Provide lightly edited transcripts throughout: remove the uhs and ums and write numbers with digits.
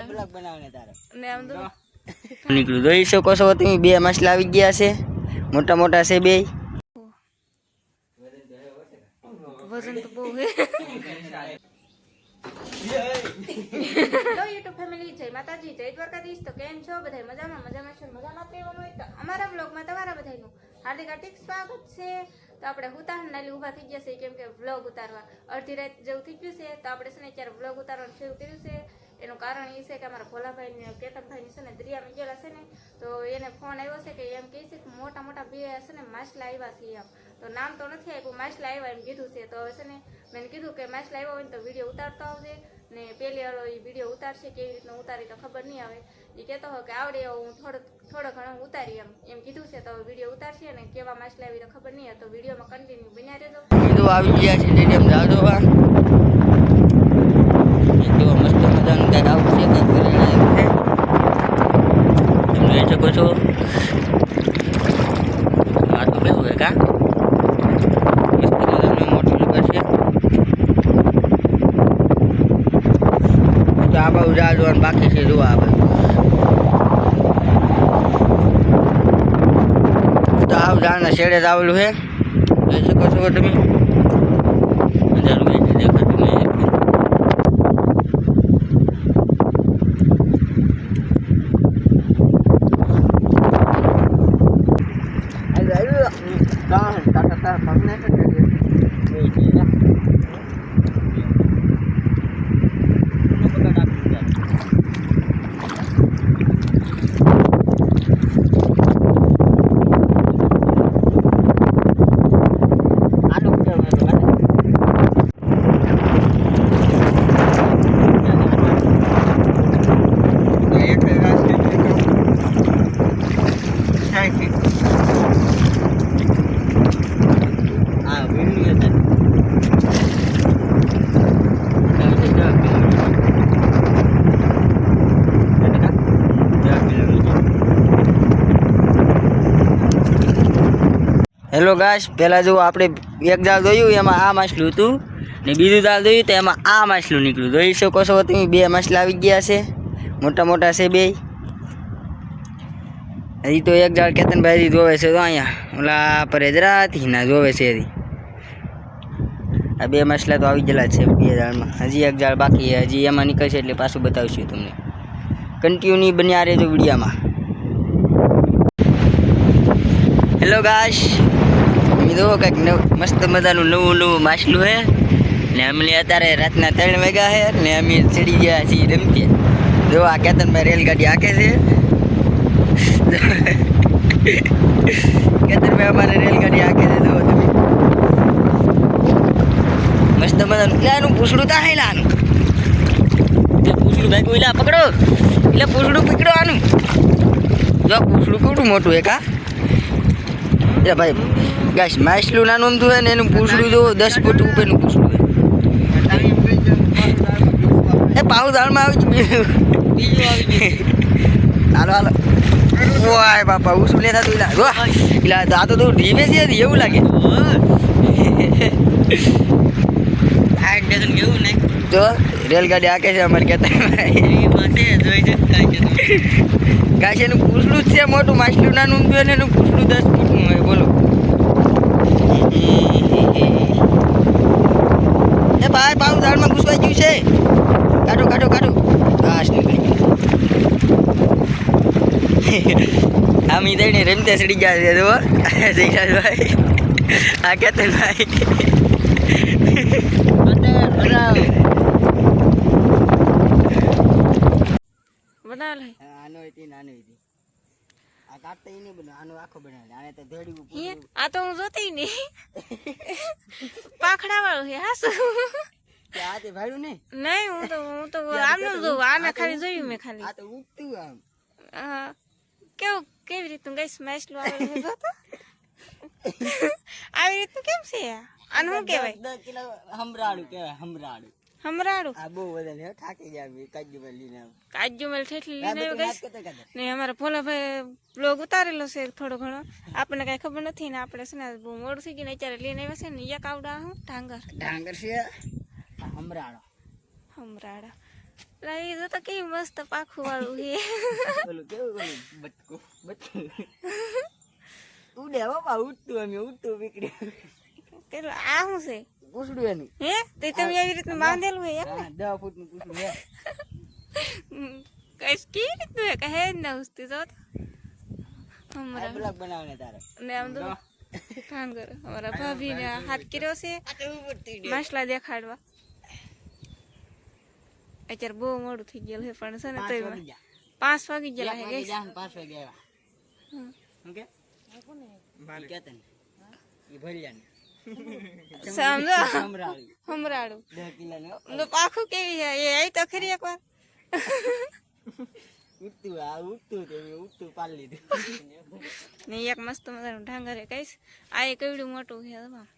Blog બનાવને તારો ને આમ તો નીકળ્યું જોઈ શકો છો તમે બે માછલા આવી ગયા છે મોટા મોટા છે બે વજન તો બહુ હે હેલો યુટ્યુબ ફેમિલી જય માતાજી જય દ્વારકાધીશ તો કેમ છો બધા મજામાં છો મજામાં રહેવાનું હોય તો અમારા બ્લોગમાં તમારા બધાનું હાર્દિક હાર્દિક સ્વાગત છે તો આપણે ઉતારણ નાલી ઊભા થઈ ગયા છે કેમ કે વ્લોગ ઉતારવા અડધી રાત જેવું થઈ ગયું છે તો આપણે છે ને અત્યારે વ્લોગ ઉતારવાનું શરૂ કર્યું છે એનું કારણ એ છે કે અમારા ભોલાભાઈ ને કેતનભાઈ છે ને દરિયામાં ગયેલા છે ને તો એને ફોન આવ્યો છે કે એમ કહે છે કે મોટા મોટા બે છે ને માછલા આવ્યા છે એમ તો નામ તો નથી આપ્યું માછલા આવ્યા એમ કીધું છે તો હવે છે ને મેં કીધું કે માછલા આવ્યા હોય ને તો વિડીયો ઉતારતો આવજે ને પેલી વાળો એ વિડીયો ઉતારશે કેવી રીતના ઉતારી તો ખબર નહીં આવે એ કહેતો હોય કે આવડે હું થોડો ઘણો ઉતારી એમ કીધું છે તો વિડીયો ઉતારશે અને કેવા માછલા આવી તો ખબર નહીં હોય તો વિડીયોમાં કન્ટિન્યુ બન્યા રહેજો કીધું આવી ગયા છે ડેડિયમ જાદોવા તો મસ્ત મજાનું કંઈક આવું છે કંઈક કરીને આવ્યું છે તમે જોઈ શકો છો આ તો કેવું છે કા મસ્ત મજાનું મોટું જબર છે તો આ બાજુ જાદવાનું બાકી છે જોવા આ બાજુ તો આવ જાના શેડે જ આવેલું છે જોઈ શકો છો તમે અંધારું હોય છે દેખાતું નહીં હેલો ગાઈસ પહેલાં જો આપણે એક જાળ જોયું એમાં આ માછલું હતું ને બીજું જાળ જોયું તો એમાં આ માછલું નીકળ્યું જોઈ શકો છો તમે બે માછલા આવી ગયા છે મોટા મોટા છે બે હજી તો એક જાળ કેતનભાઈ જોવે છે તો અહીંયા ઓલા પરેજરાથી ના જોવે છે હજી આ બે માછલા તો આવી ગયેલા છે બે જાળમાં હજી એક જાળ બાકી હજી એમાં નીકળશે એટલે પાછું બતાવશું તમને કન્ટિન્યુ બન્યા રહેજો વિડીયોમાં હેલો ગાઈસ તમે જુઓ કંઈક મસ્ત મજાનું નવું માછલું છે ને અમને અત્યારે રાતના 3 વાગ્યા છે ને અમે ચડી ગયા છીએ રમતે જો આ કેતનભાઈ રેલગાડી હાકે છે કેતનભાઈ અમારે રેલગાડી હાકે છે જુઓ તમે મસ્ત મજાનું એનું પૂછડું તા હેલા આનું પૂછડું ભાઈ કોઈલા પકડો એટલે પૂછડું પકડો આનું જો પૂછડું કેવડું મોટું એક આ એ ભાઈ ગાઈસ માછલું નાનું આમ થયું ને એનું પૂછડું જો 10 ફૂટ ઉપરનું પૂછડું એ પાઉ દાળમાં આવી બીજું આવી ગયું હાલો ઓય બાપા ઉસું લે થતું ઇલા આ તો ધીમે છે એવું લાગે આ ડઝન કેવું ને તો રેલગાડી આકે છે અમારે કહેતા ગાઈસ એનું પૂછડું જ છે મોટું માછલું નાનું થયું ને એનું પૂછડું 10 ફૂટનું હોય બોલો એ ભાઈ પાઉ દાળમાં ઘૂસવાઈ ગયું છે કાઢો ઘાસ નીકળી ગયું આમ ઈ દઈને રમતે સડી ગયા છે જો જયરાજભાઈ આ કેતનભાઈ બના લે આનો હતી નાનો હતી આ કાટતા ઈ નહીં બને આનો આખો બનાવે આને તો ધેડી ઉપર આ તો હું જોતી નહીં પાખડા વાળું છે હાસુ કે આ તે ભાડું ને નહીં હું તો આમનું જોઉં આને ખાલી જોયું મેં ખાલી આ તો ઉગતું આમ કેવી રીતનું ગઈ માછલું આવે છે જોતો આવી રીતનું કેમ છે આનું શું કહેવાય 10 કિલો હમરાડું કહેવાય હમરાડું આ બહુ વધારે હે થાકી જાય કાજુ મેલ લઈને કાજુ મેલ ઠેઠલી લઈને ગઈ ને અમારા ભોલાભાઈ બ્લોગ ઉતારેલો છે થોડો ઘણો આપણને કઈ ખબર નથી ને આપણે છે ને બહુ મોડું થઈ ગયું ને અત્યારે લઈને આવ્યા છે ને એક આવડા હું ઢાંગર છે હમરાડા એ તો કેવી મસ્ત પાખું વાળું છે. ઓલું કેવું ઓલું બટકું ઉડે બાપા, ઉડતું અમે ઉડતું પીકડ્યું. કેટલું આ શું છે પૂછડું એનું. હે તે તમે એવી રીતે બાંધેલું હે એમ ને? હા, 10 ફૂટનું પૂછડું હે. કઈશ કેવી રીતનું હે કહે જ ના ઉસતી જો તો. આ હમણાં બ્લોગ બનાવને તારે. ને આમ તો કામ કરો અમારા ભાભીને હાથ કર્યો છે આ તો ઉડતી ડે. માછલા દેખાડવા. અત્યારે બહુ મોડું થઈ ગયેલું છે પણ છે ને 5 તો વાગી જા. 5 વાગી ગયેલા 1 હે વાગે ગઈશ. જા, 5 વાગે આવ્યા. હું કે? ઈ કેતન. ઈ ભરિયાને. સમજો સમરાળી. હમરાડું 10 કિલોનું હો. તો પાખું કેવી છે એ આઈ તો ખરી એકવાર. ઉડતું આ ઉડતું તે ઉડતું પાડી લીધું. ને એક મસ્ત મજાનું ઢાંગર હે કઈશ. આ એ કેવડું મોટું છે તમામ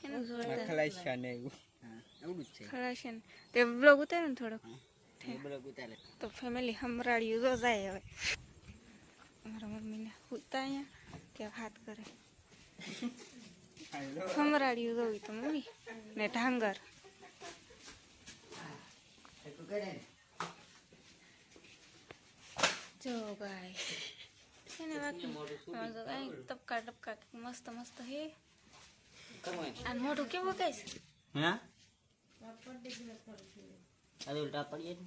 એનું જોરદાર ખલાસ્યા ને એવું. હા, એવું જ છે. ખરાશે ને તે બ્લોગ ઉતાર્યો ને થોડોક એ બ્લોગ ઉતારે. તો ફેમિલી હમરાડ્યું જો જાય હવે અમારા મમ્મીને ઉતા અહીંયા ત્યાં હાથ કરે હમરાડ્યું જોયું તો મમ્મી ને ઢાંગર એટલું કરે ને. જો ગાય છે ને બાકી આમાં જો કાંઈ ટપકા ટપકા કંઈક મસ્ત મસ્ત હે. આ મોઢું કેવું કહીશ હા? આ ઉલટા પડીએ ને.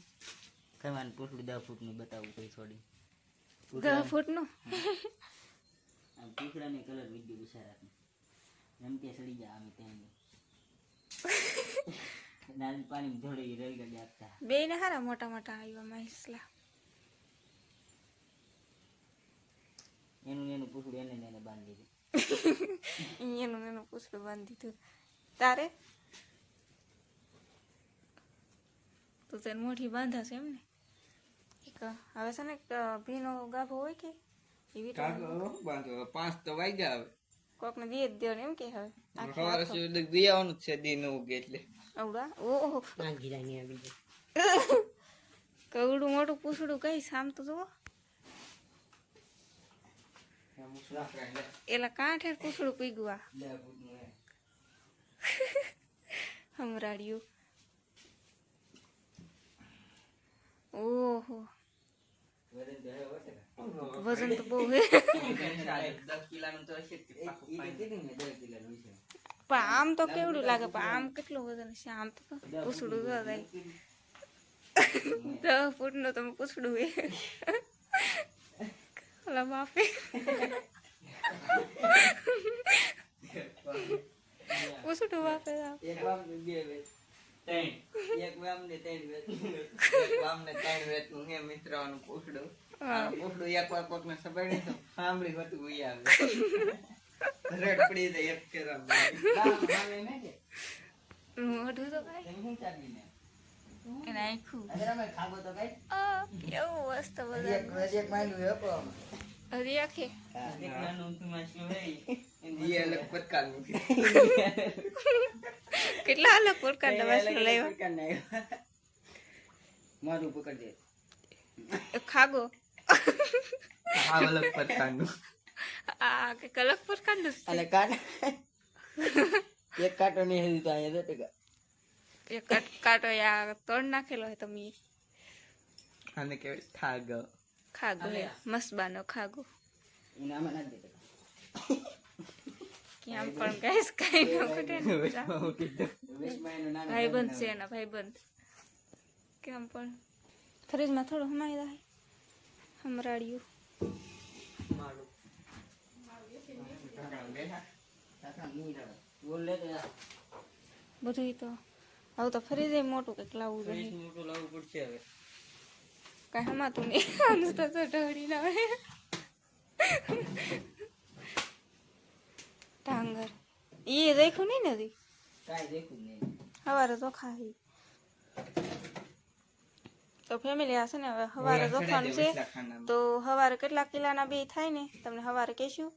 કહેવાનું પૂછડું 10 ફૂટનું બતાવું કઈ છોડી. 10 ફૂટનું આમ પૂછડાને કલર વિડિયો બિચારાને. એમ કે સડી જા અમે ત્યાં. નાની પાણી ધોળી રહી ગયા આપતા. બે ને હારા મોટા મોટા આવ્યા માછલા. એનું પૂછડું એને બાંધી દીધું. એનું પૂછડું બાંધી દીધું. તારે તું તેને મોઢી બાંધાશે એમ ને? હવે છે ને ભીનો ગાભો હોય કે એવી બાંધો 5 તો વાગ્યા હવે. કોકને દે જ દેવાનું એમ કે હવે સવારે સુધી દિયાવાનું જ છે દી ન ઉગે એટલે. આવડા ઓહો કવડું મોટું પૂછડું કઈ આમ તો જુઓ એલા કાંઠે પૂછડું પીગવા હમરાડ્યું. ઓહો વજન તો બહુ હે 10 કિલોનું તો હશે જ તે પાકું પાણી. પણ આમ તો કેવડું લાગે પણ આમ કેટલું વજન છે આમ તો પૂછડું જો જાય 10 ફૂટનું તમે પૂછડું હે ઓલા બાપે પૂછડું બાપે એક વામ ને 2 વેચ. 3 એક વામ ને 3 વેચ. ગામને 3 વેતનું હે મિત્રોનું પૂછડું. આ પૂછડું એકવાર કોકને સબાડી તો સાંભળી હતું ઉઈ આવે. રેડ પડી જાય એક કેરા. ગામ માને ને કે મોઢું તો કઈ તેમ હું ચાલી ને. એને આખું અરે અમે ખાગો તો કઈ. કેવું મસ્ત એક બધા એક માન્યું હે કો. હરી આખે એક નાનું તુમાસલું હે. ઈ અલગ પ્રકારનું છે. કેટલા અલગ પ્રકારના માછલા લાવ્યા મારું પકડ દે. ખાગો આ અલગ પ્રકારનું. આ કે કલક પ્રકારનું છે. અને કાટ એક કાટો નહીં હેદી તો અહીંયા ટકા. એક કાંટો યા તોડ નાખેલો હોય તમે આને કહેવાય થાગ. ખાગો હે મસ્બાનો ખાગો એનામાં ના દે ટકા. ક્યાં પણ ગેસ કઈ ન ઘટે ને વેસ્ટમાં એનું નાનું ભાઈબંધ છે એના ભાઈબંધ કેમ પણ ફ્રીજમાં થોડું હમાઈ જાય હમરાડ્યું બોલ લે તો યાર. બધું તો હવે તો ફ્રીજ મોટું કંઈક લાવવું જોઈએ ફ્રીજ મોટું લાવવું પડશે હવે. કઈ હમાતું નહીં આનું તો ઢળી ના હોય ટાંગર એ દેખ્યું નહીં ને હજી કાંઈ દેખું જ નહીં. સવારે તો ખાઈ તો ફેમિલી આ છે ને હવે સવારે જોખવાનું છે તો સવારે કેટલા કિલાના બે થાય ને તમને સવારે કહેશું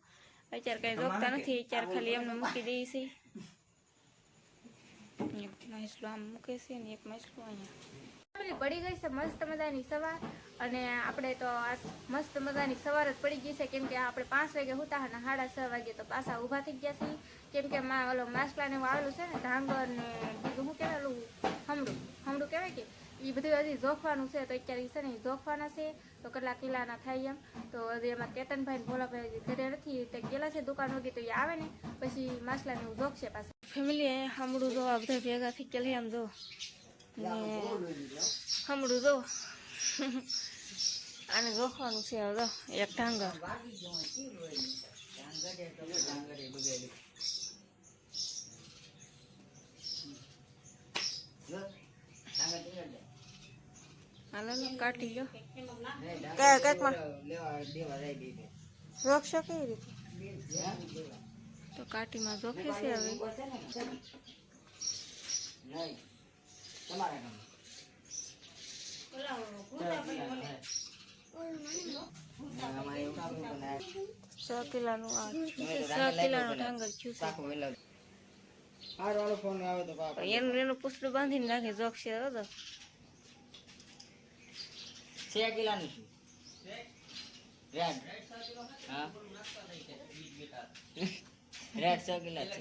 અત્યારે કઈ જોખતા નથી અત્યારે ખાલી એમને મૂકી દઈએ છીએ એક માછલું આમ મૂકે છે ને એક માછલું અહીંયા પડી ગઈ છે મસ્ત મજાની સવાર અને આપણે તો આ મસ્ત મજાની સવાર જ પડી ગઈ છે કેમ કે આપણે 5 વાગે હુતા અને 6:30 વાગે તો પાછા ઊભા થઈ ગયા છીએ કેમ કે ઓલો માછલાને વાળેલું છે ને ઢાંગર ને બીજું શું કહેવાય હમડું કહેવાય કે એ બધું હજી જોખવાનું છે, તો અત્યારે છે ને ઈ જોખવાના છે, તો કેટલા કિલ્લાના થાય એમ. તો હજી એમાં કેતનભાઈ ને ભોલાભાઈ હજી ઘરે નથી, તે ગયેલા છે દુકાન વગી, તો એ આવે ને પછી માછલાને એવું જોખશે પાછા. ફેમિલી હમણું જોવા બધા ભેગા થઈ ગયેલા એમ જો ને હમણું જો આને જોખવાનું છે હવે એક ટાંગર. હાલો કાઢી લો કઈક માં જોખશો કેવી રીતે? તો કાટીમાં જોખે છે હવે. સો કિલાનું આ 100 કિલાનું ટાંગર થયું છે. એનું પૂછડું બાંધીને નાખે જોખશે તો 6 કિલાનું છે રેડ. હા રેડ 6 કિલા છે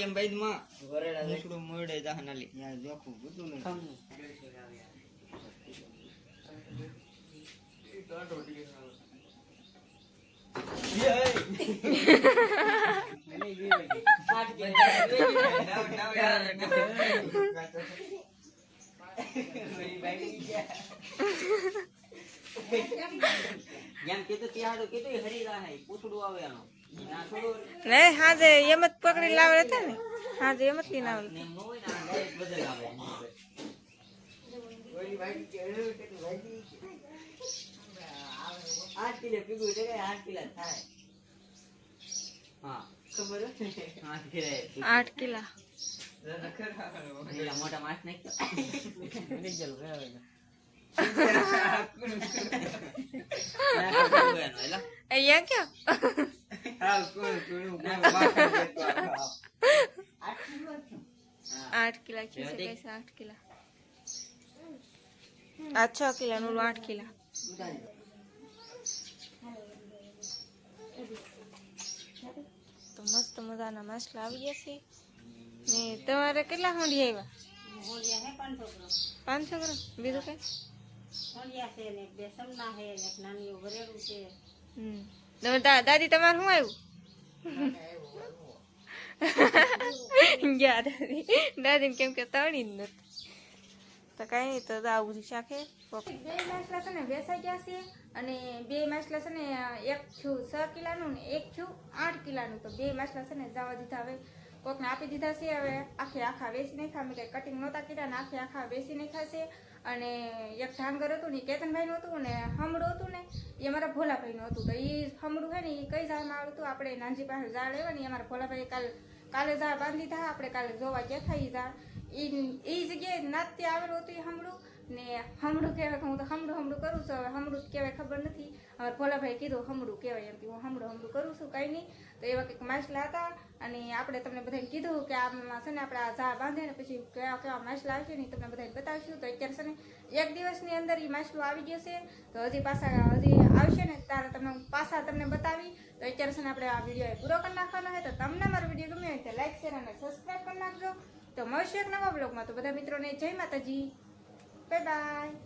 એમ બાઈદમાં વરેડા દેખડું મોડે જહાનાલી યાર જોખું બધું ને એમ કીધું ત્યાં કીધું હરી રાહે પૂછડું આવે આનો ના થોડું નહીં હાજે એમ જ પકડી લાવે હતા ને, હાજે એમ જ લઈને આવે. ને નો હોય ને ડાયરેક્ટ બદલ આવે આઠ કિલો પીગું છે 8 કિલા થાય. હા ખબર હે 8 કિલા 8 કિલા પેલા મોટા માছ નાખતો ડીઝલ આવે અહીંયા ક્યાં 8 કિલા છે કૈસે 8 કિલા આ 6 કિલા નું 8 કિલા. તો મસ્ત મજાના માછલા આવી ગયા છે ને. તમારે કેટલા હોંડી આવ્યા? 500 ગ્રામ. બીજું કઈ? દાદી તમારે શું આવ્યું? ગયા દાદી કેમ કે તળી જ નથી, તો કઈ નહીં. તો આવું શાકે 2 માછલા છે ને વેચાઈ ગયા છે, અને 2 માછલા છે ને એક છું 6 કિલાનું ને એક છું 8 કિલાનું. તો 2 માછલા છે ને જવા દીધા, હવે કોકને આપી દીધા છે. હવે આખા વેચી નાખ્યા. અમે કઈ કટિંગ નહોતા કર્યા ને આખા વેચી નાખ્યા છે. અને એક ઢાંગર હતું ને કેતનભાઈનું હતું ને હમડું હતું ને એ અમારા ભોલાભાઈનું હતું. તો એ હમડું છે ને એ કઈ ઝાડમાં આવડતું, આપણે નાનજી પાસે ઝાડ લેવા ને અમારા ભોલાભાઈ કાલે ઝાડ બાંધી દીધા. આપણે કાલે જોવા ગયા હતા એ ઝાડ એ જગ્યાએ નાતે આવેલું હતું એ હમડું ને. હમડું કહેવાય, હું તો હમડું કરું છું. હવે હમડું કહેવાય ખબર નથી. અમારા ભોલાભાઈ કીધું હમડું કહેવાય, એમ કે હું હમડું કરું છું, કંઈ નહીં. તો એવા કંઈક માછલા હતા, અને આપણે તમને બધાને કીધું કે આમાં છે ને આપણે આ ઝાડ બાંધે ને પછી કેવા માછલા આવશે ને તમને બધાને બતાવીશું. તો અત્યારે છે ને 1 દિવસની અંદર એ માછલું આવી ગયું છે. તો હજી આવશે ને ત્યારે તમને બતાવી. તો અત્યારે છે ને આપણે આ વિડીયો પૂરો કરી નાખવાનો છે. તો તમને મારો વિડીયો ગમ્યો હોય તો લાઈક શેર અને સબસ્ક્રાઈબ કરી નાખજો. તો મળશું એક નવા બ્લોગમાં. તો બધા મિત્રોને જય માતાજી, બાય બાય.